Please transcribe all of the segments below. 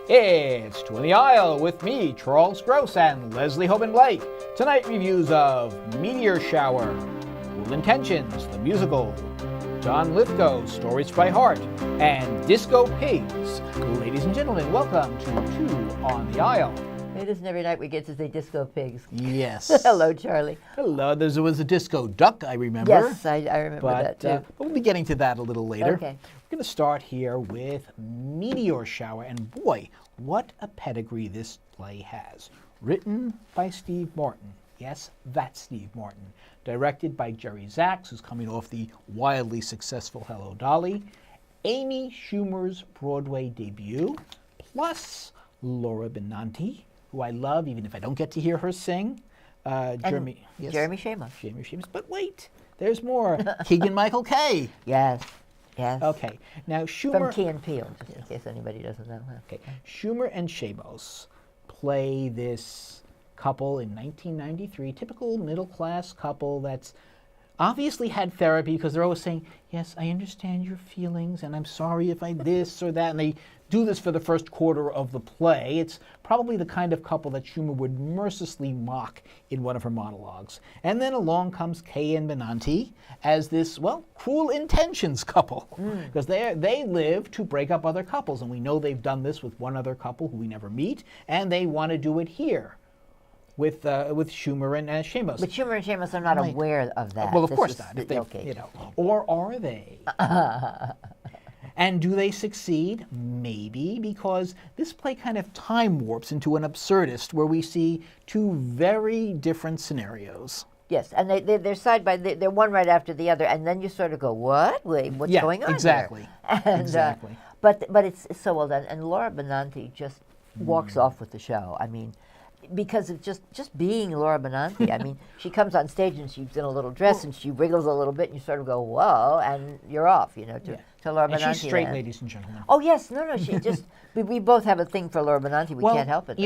It's To the Aisle with me, Charles Gross, and Leslie Hoban Blake. Tonight, reviews of Meteor Shower, Cruel Intentions, the musical, John Lithgow's Stories by Heart, and Disco Pigs. Ladies and gentlemen, welcome to Two on the Aisle. It isn't every night we get to say Disco Pigs. Yes. Hello, Charlie. Hello. There was a Disco Duck, I remember. Yes, I remember that too. But we'll be getting to that a little later. Okay. We're going to start here with Meteor Shower, and boy, what a pedigree this play has. Written by Steve Martin. Yes, that's Steve Martin. Directed by Jerry Zaks, who's coming off the wildly successful Hello, Dolly. Amy Schumer's Broadway debut, plus Laura Benanti, who I love, even if I don't get to hear her sing. Jeremy Shamos. Jeremy Shamos. But wait, there's more. Keegan-Michael Kay. Yes, yes. Okay, now Schumer... From Key and Peele, just in case anybody doesn't know. Okay, Schumer and Shamos play this couple in 1993, typical middle-class couple that's obviously had therapy because they're always saying, yes, I understand your feelings, and I'm sorry if I this or that, and they do this for the first quarter of the play. It's probably the kind of couple that Schumer would mercilessly mock in one of her monologues. And then along comes Kay and Benanti as this, well, cruel intentions couple, because they live to break up other couples, and we know they've done this with one other couple who we never meet, and they want to do it here with Schumer and Shamos. But Schumer and Shamos are not aware of that. Well, of course not. If they, okay. Or are they? And do they succeed? Maybe, because this play kind of time warps into an absurdist where we see two very different scenarios. Yes, and they're side by they're one right after the other, and then you sort of go, what? Wait, what's going on exactly. here? And, exactly. But it's so well done, and Laura Benanti just walks off with the show. I mean, because of just being Laura Benanti. I mean, she comes on stage and she's in a little dress and she wriggles a little bit and you sort of go, whoa, and you're off, to Laura Benanti. And she's straight, ladies and gentlemen. Oh, yes. No, she just, we both have a thing for Laura Benanti. We can't help it.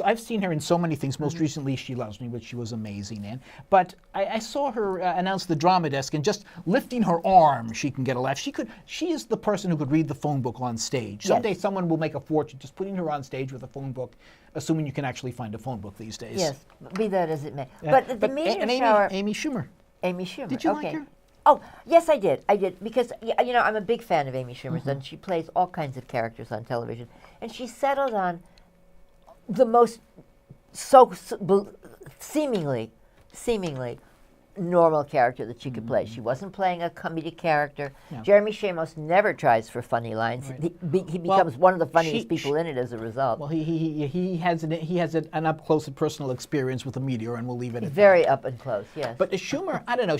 I've seen her in so many things. Most recently, She Loves Me, which she was amazing in. But I saw her announce the drama desk, and just lifting her arm, she can get a laugh. She is the person who could read the phone book on stage. Someday someone will make a fortune just putting her on stage with a phone book, assuming you can actually find a phone book these days. Yes, be that as it may. But the Meteor Shower... Amy Schumer. Amy Schumer, Did you like her? Oh, yes, I did, because, I'm a big fan of Amy Schumer's, and she plays all kinds of characters on television. And she settled on the most seemingly normal character that she could play. She wasn't playing a comedic character. No. Jeremy Shamos never tries for funny lines. Right. He becomes one of the funniest people in it as a result. Well, he has an up close and personal experience with a meteor, and we'll leave it at very that. Up and close, yes. But Schumer, I don't know.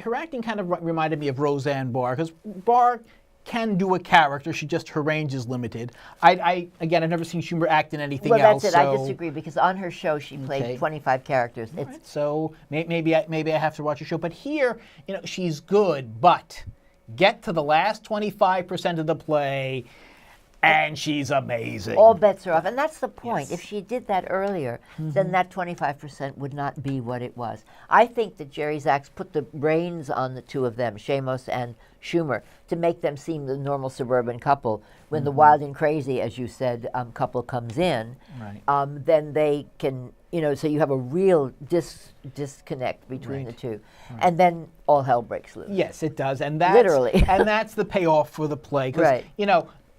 Her acting kind of reminded me of Roseanne Barr, because Barr can do a character, her range is limited. I've never seen Schumer act in anything else. Well, that's it. I disagree, because on her show she played 25 characters. Right. So maybe I have to watch her show. But here, she's good, but get to the last 25% of the play, and she's amazing. All bets are off, and that's the point. Yes. If she did that earlier, then that 25% would not be what it was. I think that Jerry Zaks put the reins on the two of them, Shamos and Schumer, to make them seem the normal suburban couple. When the wild and crazy, as you said, couple comes in, then they can, so you have a real disconnect between the two. Right. And then all hell breaks loose. Yes, it does. And that's, literally. And that's the payoff for the play. Because,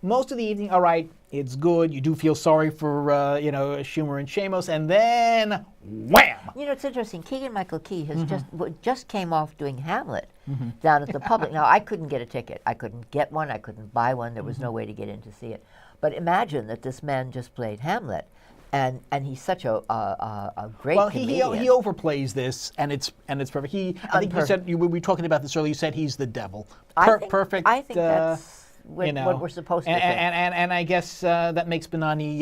most of the evening, all right, it's good. You do feel sorry for, Schumer and Shamos, and then wham! It's interesting. Keegan-Michael Key has just came off doing Hamlet down at the Public. Now, I couldn't get a ticket. I couldn't get one. I couldn't buy one. There was no way to get in to see it. But imagine that this man just played Hamlet, and he's such a great comedian. He overplays this, and it's perfect. I think you said we were talking about this earlier. You said he's the devil. Perfect. I think that's what we're supposed to think. And I guess that makes Benani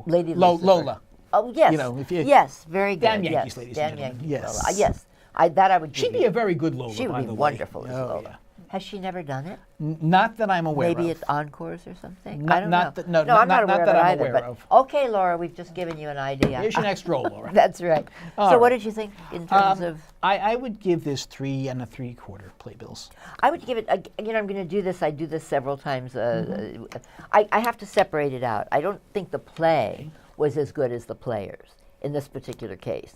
Lady Lola. Oh, yes. Yes, very good. Damn Yankees, ladies and gentlemen. Yankees, yes. Lola. Yes. I would She'd be a very good Lola, She would by be the way. wonderful as Lola. Yeah. Has she never done it? Not that I'm aware of. Maybe it's encores or something? Not- I don't not know. that- no, I'm not- not aware not of that it I'm either. aware But of. okay, Laura, we've just given you an idea. Here's your next role, Laura. That's right. All So what right. did you think in terms of... I would give this 3 3/4 playbills. I would give it, I'm going to do this. I do this several times. I have to separate it out. I don't think the play was as good as the players in this particular case.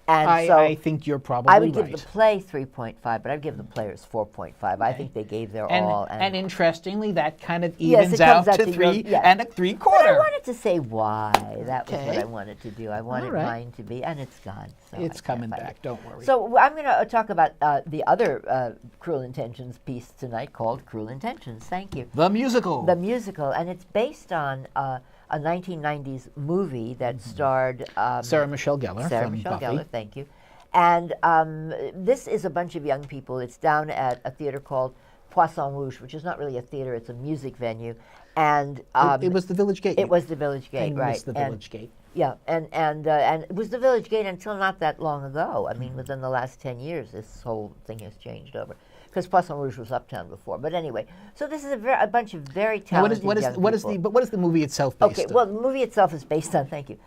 And so I think you're probably I would right. give the play 3.5, but I'd give the players 4.5. I think they gave their all. And interestingly, that kind of Yes, evens it comes out out to to your- 3 yes. and 3/4. But I wanted to say why. That was what Okay. I wanted to do. I wanted All right. mine to be, and it's gone. So I It's can't coming find back. it. Don't worry. So I'm going to talk about the other Cruel Intentions piece tonight called Cruel Intentions. Thank you. the musical. The musical, and it's based on a 1990s movie that starred Sarah Michelle Gellar Sarah from Michelle Buffy. Gellar, thank you. And this is a bunch of young people. It's down at a theater called Poisson Rouge, which is not really a theater; it's a music venue. And It was the Village Gate. it was the Village Gate, right? Famous the And- Village Gate. yeah, and it was the Village Gate until not that long ago. I mean, within the last 10 years, this whole thing has changed over. Because Poisson Rouge was uptown before. But anyway, so this is a bunch of very Now, talented young people. what is the movie itself based Okay, on? well, the movie itself is based on, thank you,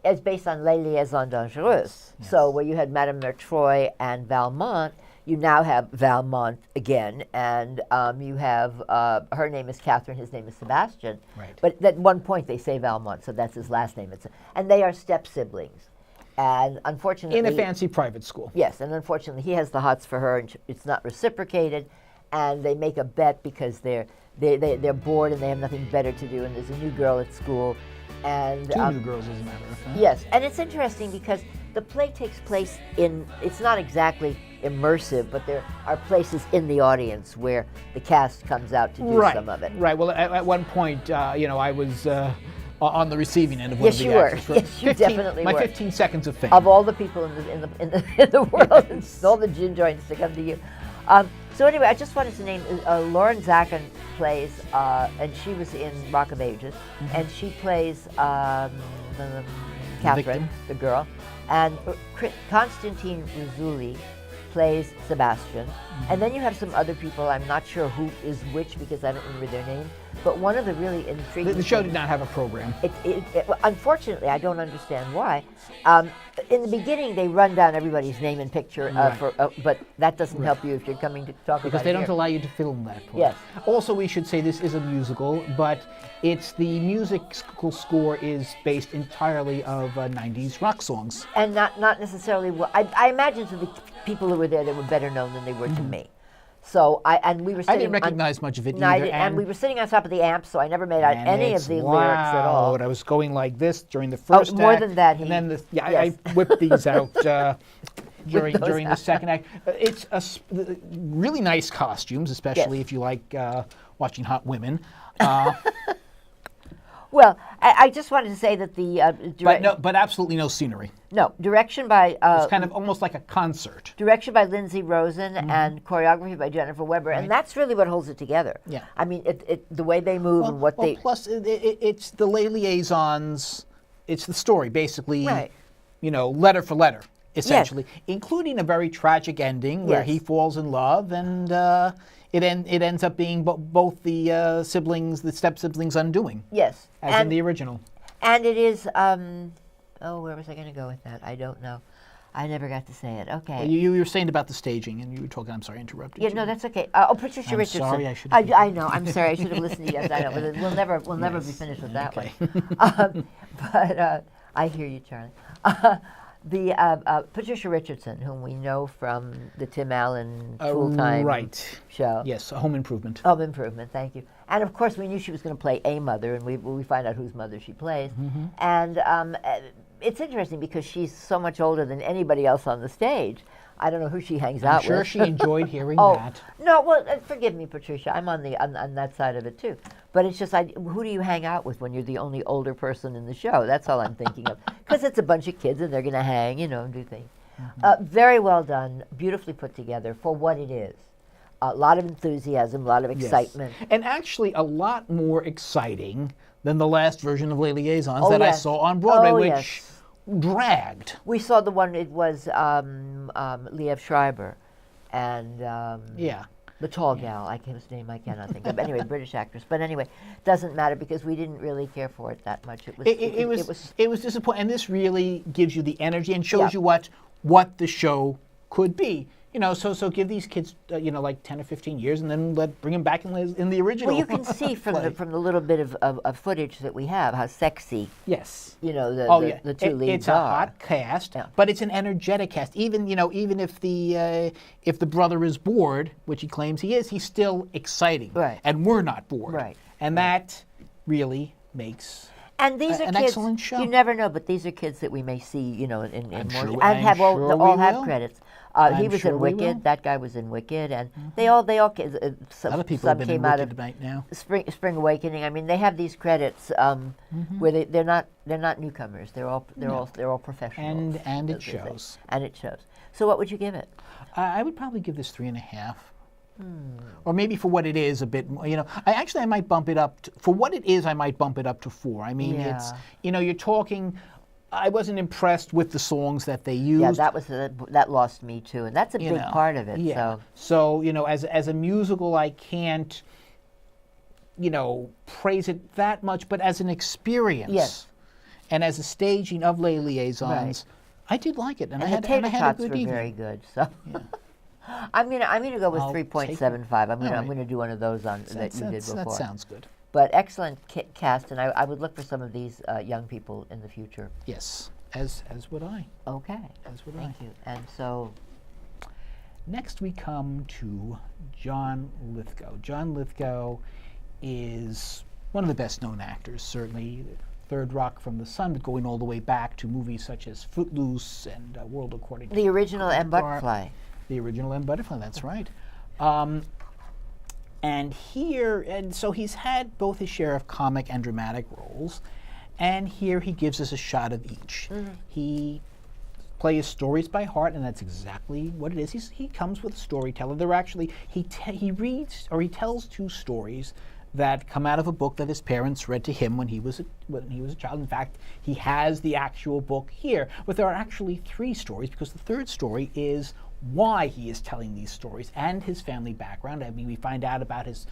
it's based on Les Liaisons Dangereuses. So where you had Madame Mertroy and Valmont, you now have Valmont again, and you have, her name is Catherine, his name is Sebastian. Right. But at one point they say Valmont, so that's his last name. And they are step-siblings. And unfortunately... In a fancy private school. Yes, and unfortunately he has the hots for her, and it's not reciprocated, and they make a bet because they're bored and they have nothing better to do, and there's a new girl at school, and 2 new girls, as a matter of fact. yes, and it's interesting because the play takes place it's not exactly immersive, but there are places in the audience where the cast comes out to do Right. some of it. Right. Well, at one point, I was on the receiving end of one Yes, of the you were. actors. For Yes, you definitely my were. 15 seconds of fame. Of all the people in the world, and all the gin joints to come to you. So anyway, I just wanted to name Lauren Zachin plays, and she was in Rock of Ages, and she plays Catherine, victim. the girl, and Constantine Rizzulli plays Sebastian, and then you have some other people. I'm not sure who is which because I don't remember their name. But one of the really intriguing the show things- did not have a program. Unfortunately, I don't understand why. In the beginning, they run down everybody's name and picture, but that doesn't help you if you're coming to talk Because about they it don't here. allow you to film that part. Yes. Also, we should say this is a musical, but the musical score is based entirely of 90s rock songs. And not necessarily. I imagine to the people who were there, they were better known than they were to me. So we were I sitting. didn't recognize much of it No, I either. didn't, and we were sitting on top of the amp, so I never made out and any of it's the lyrics at all. loud. I was going like this during the first more act, than that, and then yes. I whipped these out Whip those during the out. second act. It's really nice costumes, especially Yes. if you like watching hot women. Well, I just wanted to say that the But absolutely no scenery. direction by It's kind of almost like a concert. direction by Lindsay Rosen and choreography by Jennifer Weber, and that's really what holds it together. Yeah. I mean, the way they move and what they. Plus, it's the lay liaisons. It's the story, basically. Right. Letter for letter, essentially, including a very tragic ending where Yes. he falls in love, and it ends up being both the siblings, the step siblings, undoing, Yes. as in the original. And it is. Where was I going to go with that? I don't know. I never got to say it. Okay. You were saying about the staging, and you were talking. I'm sorry, I interrupted Yeah, you. no, that's okay. Patricia I'm Richardson. sorry, I should I, have- I know. I'm sorry. I should have listened to you. Yes, I know. But we'll never be finished with that Okay. one. But I hear you, Charlie. The Patricia Richardson, whom we know from the Tim Allen Full Time right. show. Yes, Home Improvement. Home Improvement, thank you. And of course, we knew she was going to play a mother, and we find out whose mother she plays. Mm-hmm. And it's interesting because she's so much older than anybody else on the stage. I don't know who she hangs I'm out sure with. she enjoyed hearing Oh, that. no, well, forgive me, Patricia. I'm on that side of it, too. But it's just, who do you hang out with when you're the only older person in the show? That's all I'm thinking of. Because it's a bunch of kids, and they're going to hang, and do things. Very well done, beautifully put together for what it is. A lot of enthusiasm, a lot of Yes. excitement. And actually a lot more exciting than the last version of Les Liaisons that I yes. saw on Broadway, Oh, which yes. dragged. We saw the one, it was Liev Schreiber. And Yeah. The tall gal, whose name I cannot think of. Anyway, British actress. But anyway, doesn't matter because we didn't really care for it that much. It was disappointing, and this really gives you the energy and shows Yeah. you what the show could be. You know, so give these kids, like 10 or 15 years, and then bring them back in the original. Well, you can see from the little bit of footage that we have how sexy. Yes. The two leads it's are. a hot cast, Yeah. but it's an energetic cast. Even if the brother is bored, which he claims he is, he's still exciting. Right. And we're not bored. Right. And that really makes And these are an kids. excellent show. You never know, but these are kids that we may see, in more. I'm sure and we have all will. have credits. He I'm was sure in we will. Wicked. That guy was in Wicked, and Mm-hmm. a A lot of people have been in came out Wicked of right now. Spring Awakening. I mean, they have these credits where they're not newcomers. They're all professionals. And it as they say. shows. And it shows. So what would you give it? I would probably give this 3.5. Or maybe for what it is, a bit more. I might bump it up. For what it is, I might bump it up to 4. I mean, it's, you're talking. I wasn't impressed with the songs that they used. Yeah, that lost me too, and that's a big part of it. Yeah. So as a musical, I can't, praise it that much, but as an experience. Yes. And as a staging of Les Liaisons, I did like it, and I had tater a tots good were evening. very good. So. Yeah. I'm gonna go with I'll 3.75. I'm right. gonna do one of those that you did before. That sounds good. But excellent cast, and I would look for some of these young people in the future. Yes, as would I. Okay. As would Thank I. you. And so, Next we come to John Lithgow. John Lithgow is one of the best known actors, certainly. Third Rock from the Sun, but going all the way back to movies such as Footloose and World According to the original M. Butterfly. The original M. Butterfly, that's right. And so he's had both his share of comic and dramatic roles, and here he gives us a shot of each. He plays stories by heart, and that's exactly what it is. He comes with a storyteller. They're actually, he reads, or he tells 2 stories that come out of a book that his parents read to him when he was a child. In fact, he has the actual book here, but there are actually 3 stories, because the third story is why he is telling these stories and his family background. I mean, we find out about his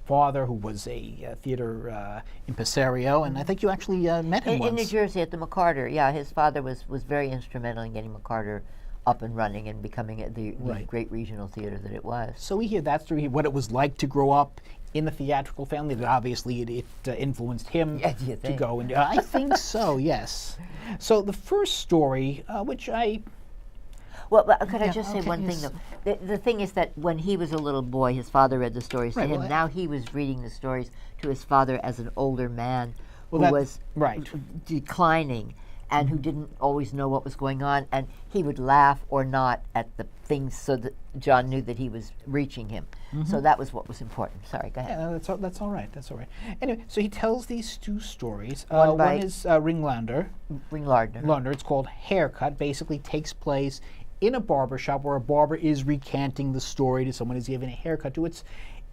father, who was a theater impresario, and I think you actually met him once. In New Jersey at the McCarter. Yeah, his father was very instrumental in getting McCarter up and running and becoming the great regional theater that it was. So we hear that story, what it was like to grow up in the theatrical family, that obviously it influenced him to go. And I think so, yes. So the first story, which I... Well, could I just say okay, one yes. thing, though? The thing is that when he was a little boy, his father read the stories to Right, him. well, Now he was reading the stories to his father as an older man who that- was right. declining and who didn't always know what was going on. And he would laugh or not at the things so that John knew that he was reaching him. So that was what was important. Sorry, go ahead. Yeah, that's all right. That's all right. Anyway, so he tells these 2 stories. One by- one is Ringlander. Ringlander. It's called Haircut. Basically takes place in a barber shop where a barber is recanting the story to someone who's giving a haircut to.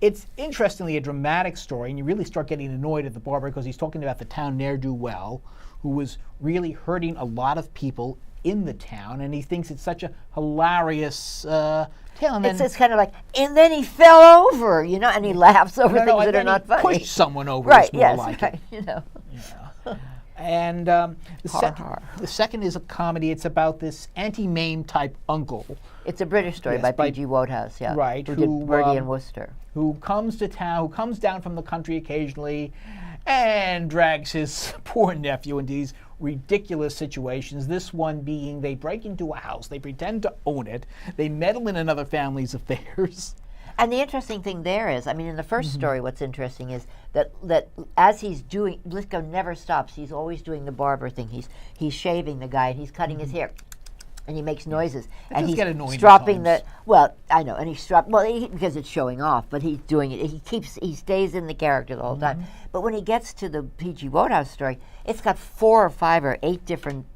It's interestingly a dramatic story, and you really start getting annoyed at the barber because he's talking about the town ne'er-do-well, who was really hurting a lot of people in the town, and he thinks it's such a hilarious tale. And then, It's kind of like, and then he fell over, and he laughs over things that are not funny. Pushed someone over. Right, is more yes, like right, it. And the second is a comedy. It's about this anti-Mame type uncle. It's a British story by P.G. Wodehouse, yeah. Right, Who who, did Bertie and Worcester. Who comes to town, who comes down from the country occasionally, and drags his poor nephew into these ridiculous situations. This one being they break into a house, they pretend to own it, they meddle in another family's affairs. And the interesting thing there is, I mean, in the first story, what's interesting is that as he's doing, Lithgow never stops. He's always doing the barber thing. He's shaving the guy, and he's cutting his hair, and he makes noises. It and does he's get annoying at stropping times. I know, and he's because it's showing off, but he's doing it. He stays in the character the whole time. But when he gets to the P.G. Wodehouse story, it's got 4 or 5 or 8 different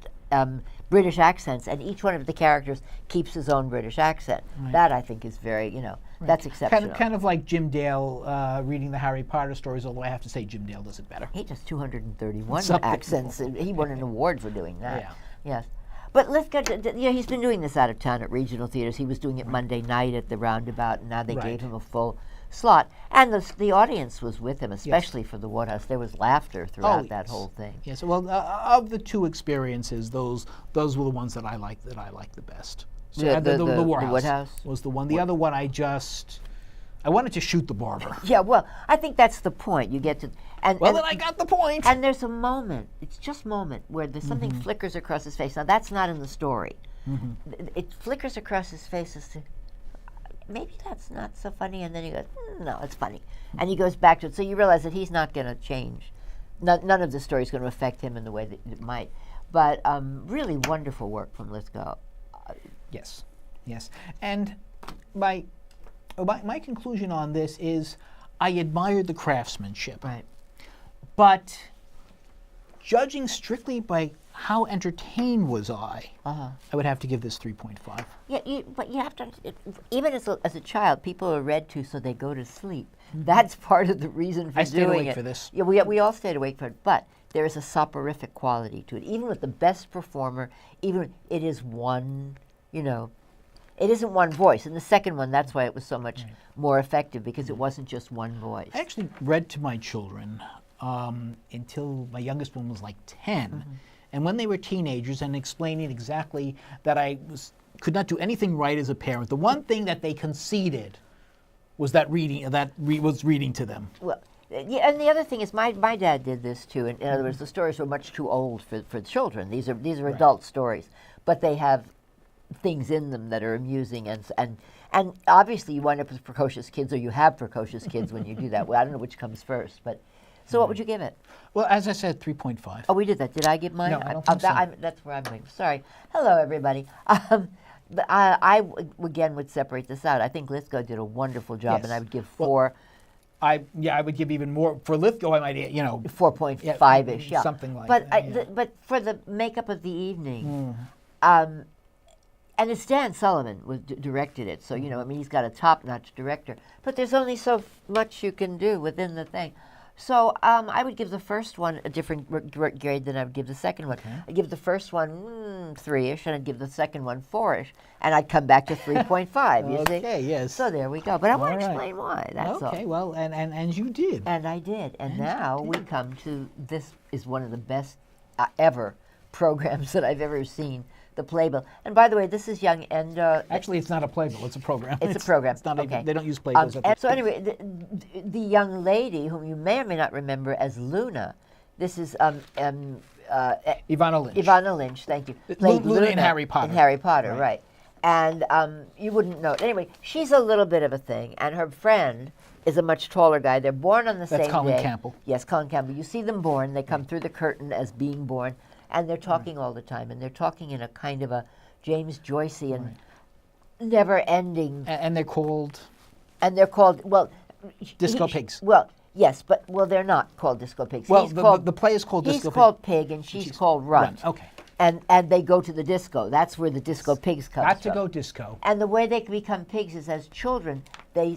British accents, and each one of the characters keeps his own British accent. Right. That, I think, is very, that's exceptional. Kind of like Jim Dale reading the Harry Potter stories, although I have to say Jim Dale does it better. He does 231 Something accents. He won an award for doing that. Yeah. Yes. But Lithgow, he's been doing this out of town at regional theaters. He was doing it Monday night at the Roundabout, and now they gave him a full slot. And the audience was with him, especially for the Woodhouse. There was laughter throughout that whole thing. Yes. Well, of the two experiences, those were the ones that I liked the best. So the Woodhouse was the one. The other one, I wanted to shoot the barber. Yeah, well, I think that's the point. You get to, then I got the point. And there's a moment. It's just a moment where there's something flickers across his face. Now that's not in the story. It flickers across his face as to maybe that's not so funny, and then he goes, no, it's funny, and he goes back to it. So you realize that he's not going to change. None of the story is going to affect him in the way that it might. But really wonderful work from Lithgow. Yes, and my conclusion on this is I admired the craftsmanship. Right. But judging strictly by how entertained was I would have to give this 3.5. Yeah, but you have to, even as a child, people are read to so they go to sleep. That's part of the reason for doing it. I stayed awake for this. Yeah, we all stayed awake for it, but there is a soporific quality to it. Even with the best performer, even it is one, it isn't one voice. In the second one, that's why it was so much more effective, because it wasn't just one voice. I actually read to my children until my youngest one was like 10. And when they were teenagers and explaining exactly that I could not do anything right as a parent, the one thing that they conceded was that was reading to them. Well, yeah, and the other thing is my dad did this too. In other words, the stories were much too old for children. These are adult stories, but they have things in them that are amusing and obviously you wind up with precocious kids, or you have precocious kids when you do that. Well, I don't know which comes first, but so what would you give it? Well, as I said, 3.5. Oh, we did that. Did I give mine? No, I don't think so. That's where I'm going. Sorry. Hello, everybody. But I again would separate this out. I think Lithgow did a wonderful job, and I would give 4. I would give even more for Lithgow. I might 4.5-ish, yeah, something like but that. But for the makeup of the evening, and it's Dan Sullivan directed it, so he's got a top-notch director. But there's only so much you can do within the thing. So I would give the first one a different grade than I would give the second one. I'd give the first one 3-ish, and I'd give the second one 4-ish, and I'd come back to 3.5, you see? Okay, yes. So there we go. But I want to explain why, that's all. Okay, well, and you did. And I did. And now we come to, this is one of the best ever programs that I've ever seen, the Playbill. And by the way, this is young and... actually, it's not a Playbill, it's a program. It's a program. It's not okay. Even, they don't use Playbills. So anyway, the young lady, whom you may or may not remember as Luna, this is Evanna Lynch. Evanna Lynch, thank you. Played Luna in Harry Potter. In Harry Potter, right. And you wouldn't know it. Anyway, she's a little bit of a thing, and her friend is a much taller guy. They're born on the same day. That's Colin Campbell. Yes, Colin Campbell. You see them born. They come through the curtain as being born, and they're talking all the time, and they're talking in a kind of a James Joycean, never-ending. And they're called? And they're called, well... Disco Pigs. Well, yes, but, they're not called Disco Pigs. Well, the play is called Disco Pig. He's called Pig, and she's called Runt. Okay. And they go to the disco. That's where the Disco Pigs come from. Got to go disco. And the way they become pigs is, as children, they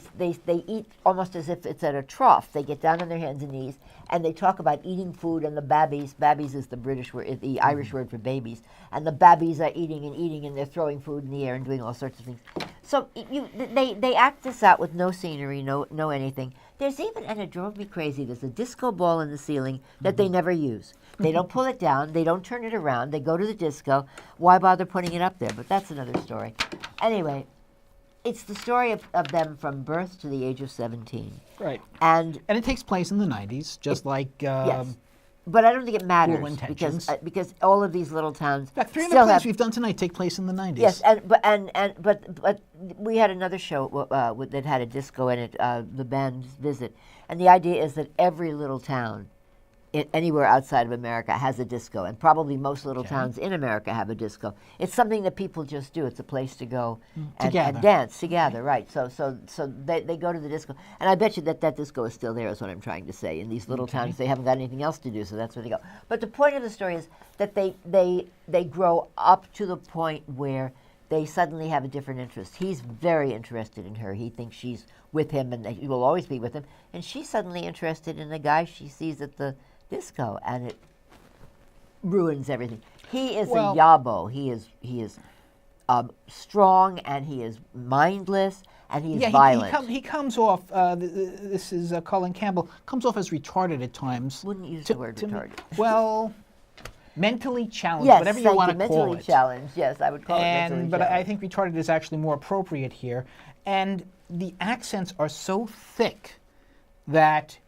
eat almost as if it's at a trough. They get down on their hands and knees, and they talk about eating food, and the babbies. Babbies is the British word, the Irish word for babies. And the babbies are eating, and they're throwing food in the air and doing all sorts of things. So they act this out with no scenery, no anything. There's even, and it drove me crazy, there's a disco ball in the ceiling that they never use. They don't pull it down. They don't turn it around. They go to the disco. Why bother putting it up there? But that's another story. Anyway, it's the story of them from birth to the age of 17. Right. And it takes place in the 90s, just like... yes. But I don't think it matters because all of these little towns. In fact, 3 of the plays we've done tonight take place in the 90s. Yes, but we had another show that had a disco in it, the band's visit, and the idea is that every little town, anywhere outside of America, has a disco, and probably most little towns in America have a disco. It's something that people just do. It's a place to go and dance together, right? So they go to the disco, and I bet you that disco is still there. Is what I'm trying to say. In these little towns, they haven't got anything else to do, so that's where they go. But the point of the story is that they grow up to the point where they suddenly have a different interest. He's very interested in her. He thinks she's with him, and he will always be with him. And she's suddenly interested in the guy she sees at the disco, and it ruins everything. He is Well- a yabo. He is strong, and he is mindless, and he is violent. He comes off. This is Colin Campbell. Comes off as retarded at times. Wouldn't use to- the word to me. retarded. Well, mentally challenged, Yes, whatever you thank want you. to call Mentally it. challenged. Yes, I would call it mentally But challenged. I think retarded is actually more appropriate here. And the accents are so thick that,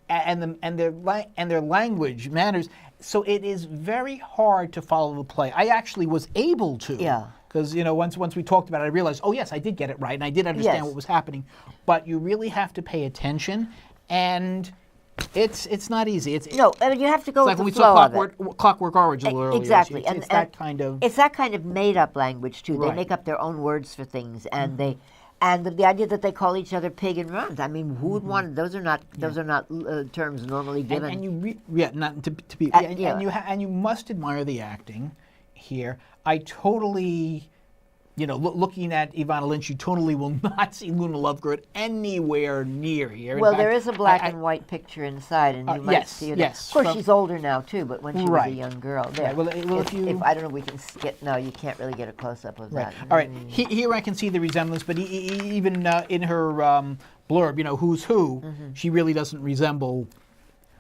and their language manners. So it is very hard to follow the play. I actually was able to. Yeah. Because once we talked about it, I realized, oh yes, I did get it right, and I did understand Yes. what was happening. But you really have to pay attention, and it's not easy. No, I mean, you have to go It's like with when we the flow saw of it. Clockwork Orange a little earlier. Exactly. It's that kind of. It's that kind of made-up language too. They Right. make up their own words for things, and the idea that they call each other pig and runs. I mean, who would want? Those are not terms normally given. And you not to be and you must admire the acting here. I totally, looking at Evanna Lynch, you totally will not see Luna Lovegood anywhere near here. In Well, fact, there is a black I- and white picture inside, and you might yes, see her. yes, Of course, from- she's older now too, but when she was a Right. young girl, there. Well, if you- if I don't know, we can get. No, you can't really get a close up of Right. that. All right. Here I can see the resemblance, but even in her blurb, who's who, she really doesn't resemble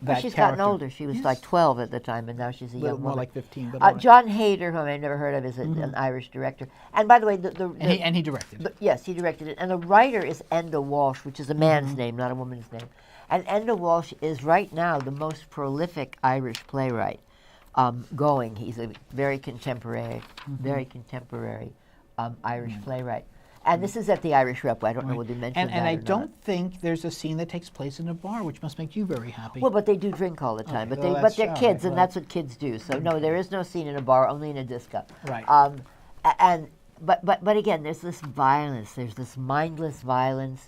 that Well, she's character. gotten older. She was like 12 at the time, and now she's a Little young more woman. like 15. But all right. John Hayter, whom I've never heard of, is an Irish director. And by the way, and he directed. yes, he directed it. And the writer is Enda Walsh, which is a man's name, not a woman's name. And Enda Walsh is right now the most prolific Irish playwright going. He's a very contemporary Irish playwright. And this is at the Irish Rep. I don't know whether you mentioned that And I or not. don't think there's a scene that takes place in a bar, which must make you very happy. Well, but they do drink all the time. Okay, But well, but that's they're all kids, right, and well- that's what kids do. So no, there is no scene in a bar, only in a disco. Right. But again, there's this violence. There's this mindless violence.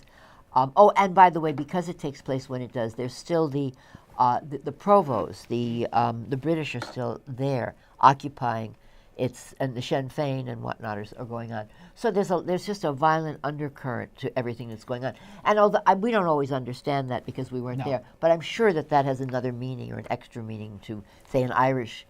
And by the way, because it takes place when it does, there's still the provost, the British are still there, occupying. And the Sinn Féin and whatnot are going on. So there's just a violent undercurrent to everything that's going on. And although we don't always understand that because we weren't No. there, but I'm sure that has another meaning or an extra meaning to, say, an Irish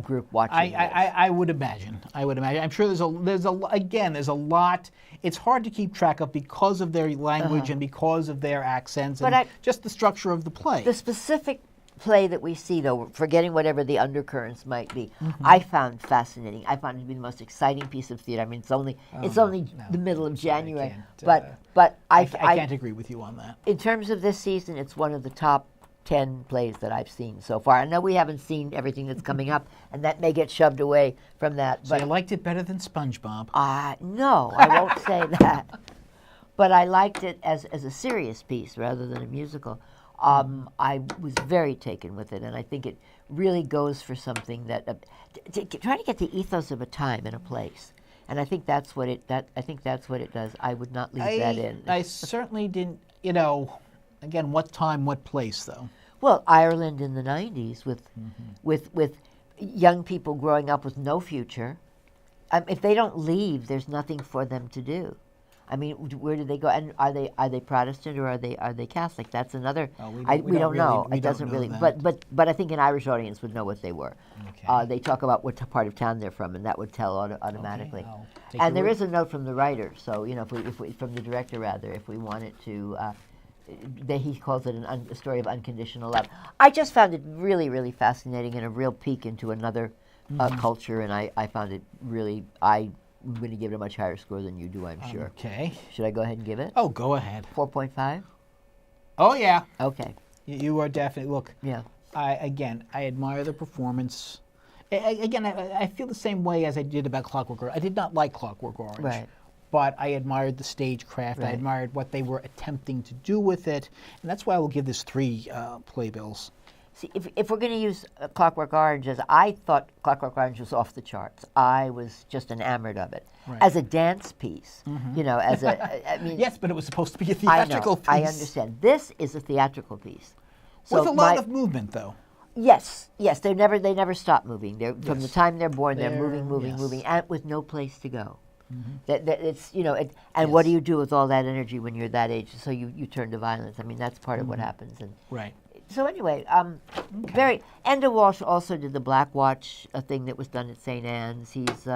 group watching this. I would imagine. I'm sure there's a lot. It's hard to keep track of because of their language and because of their accents and just the structure of the play. The specific play that we see, though, forgetting whatever the undercurrents might be, I found fascinating. I found it to be the most exciting piece of theater. I mean, it's only the middle of January, but I can't agree with you on that. in terms of this season, it's one of the top 10 plays that I've seen so far. I know we haven't seen everything that's coming up, and that may get shoved away from that. So you liked it better than SpongeBob? No, I won't say that. But I liked it as a serious piece rather than a musical. I was very taken with it, and I think it really goes for something that trying to get the ethos of a time and a place. And I think that's what it does. I would not leave that in. I certainly didn't. Again, what time, what place, though? Well, Ireland in the 90s with young people growing up with no future. If they don't leave, there's nothing for them to do. I mean, where do they go? And are they Protestant or are they Catholic? That's another. We don't know. It doesn't really. But I think an Irish audience would know what they were. Okay. They talk about what part of town they're from, and that would tell automatically. I'll take And your there word. is a note from the writer. So if we from the director rather, if we wanted to. He calls it a story of unconditional love. I just found it really, really fascinating and a real peek into another culture, and I found it really. I'm going to give it a much higher score than you do, I'm sure. Okay. Should I go ahead and give it? Oh, go ahead. 4.5? Oh, yeah. Okay. You are definitely. Look, Yeah. I admire the performance. Again, I feel the same way as I did about Clockwork Orange. I did not like Clockwork Orange. Right. But I admired the stagecraft. I Right. admired what they were attempting to do with it. And that's why I will give this 3 playbills. See, if we're going to use Clockwork Orange, as I thought Clockwork Orange was off the charts. I was just enamored of it. Right. As a dance piece, as a, I mean. Yes, but it was supposed to be a I theatrical know, piece. I understand. This is a theatrical piece. With a lot of movement, though. Yes, they never stop moving. From the time they're born, they're They're- moving, yes. and with no place to go. That it's and what do you do with all that energy when you're that age? So you turn to violence. I mean, that's part of what happens. And Right. So anyway, very. Enda Walsh also did the Black Watch, a thing that was done at St. Anne's. He's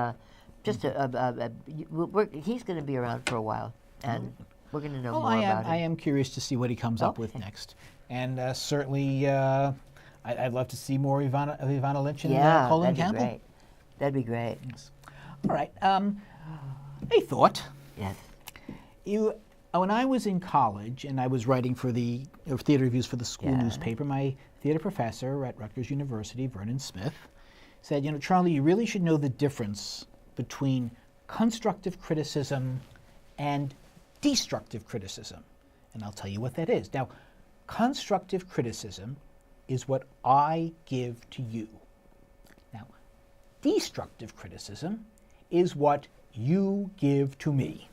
just he's going to be around for a while, and we're going to know more about I him. am curious to see what he comes up with next, and certainly I'd love to see more Evanna Lynch and Colin Campbell. Great. That'd be great. Yes. All right. A thought. Yes. When I was in college and I was writing for the theater reviews for the school newspaper, my theater professor at Rutgers University, Vernon Smith, said, Charlie, you really should know the difference between constructive criticism and destructive criticism. And I'll tell you what that is. Now, constructive criticism is what I give to you. Now, destructive criticism is what you give to me.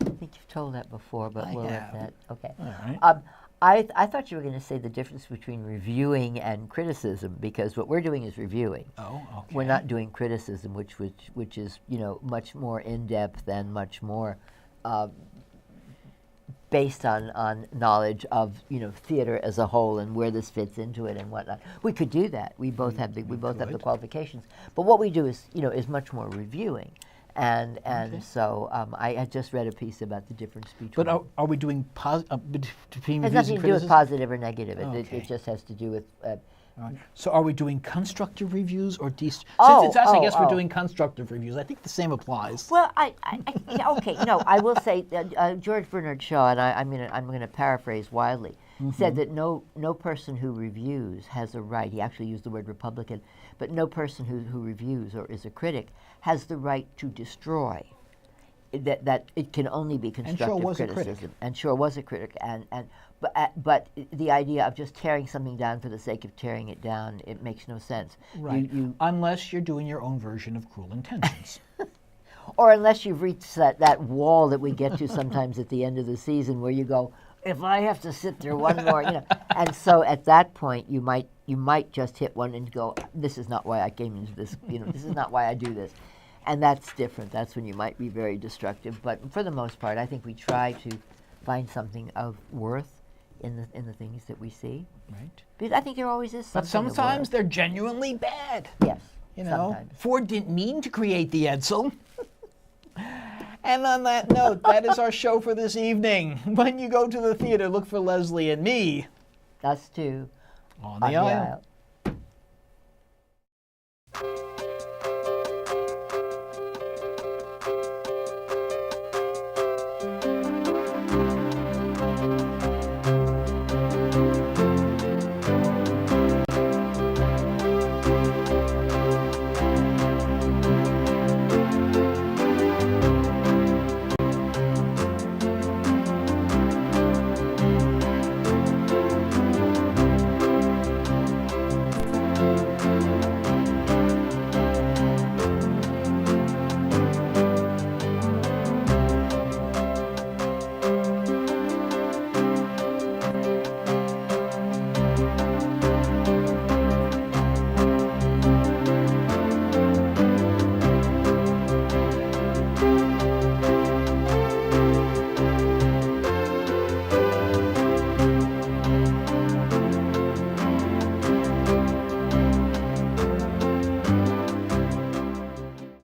I think you've told that before, but we'll let that. Okay. All right. I thought you were going to say the difference between reviewing and criticism, because what we're doing is reviewing. Oh, okay. We're not doing criticism, which is much more in depth and much more based on knowledge of theater as a whole and where this fits into it and whatnot. We could do that. We both have the qualifications. But what we do is much more reviewing. And so I had just read a piece about the difference between. But are we doing between it has reviews nothing and to do with criticism? positive or negative. Okay. It just has to do with. So are we doing constructive reviews or Since it's us, I guess we're doing constructive reviews. I think the same applies. Well, okay. No, I will say George Bernard Shaw, and I'm going to paraphrase wildly, said that no person who reviews has a right. He actually used the word Republican, but no person who reviews or is a critic has the right to destroy. That it can only be constructive criticism. And Shaw was a critic, but the idea of just tearing something down for the sake of tearing it down, it makes no sense. Right. Unless you're doing your own version of Cruel Intentions. Or unless you've reached that wall that we get to sometimes at the end of the season, where you go, if I have to sit through one more, and so at that point you might just hit one and go, this is not why I came into this, this is not why I do this. And that's different. That's when you might be very destructive. But for the most part, I think we try to find something of worth in the things that we see. Right. Because I think there always is something. But sometimes they're genuinely bad. Yes. Sometimes. Ford didn't mean to create the Edsel. And on that note, that is our show for this evening. When you go to the theater, look for Leslie and me. Us too. On the aisle.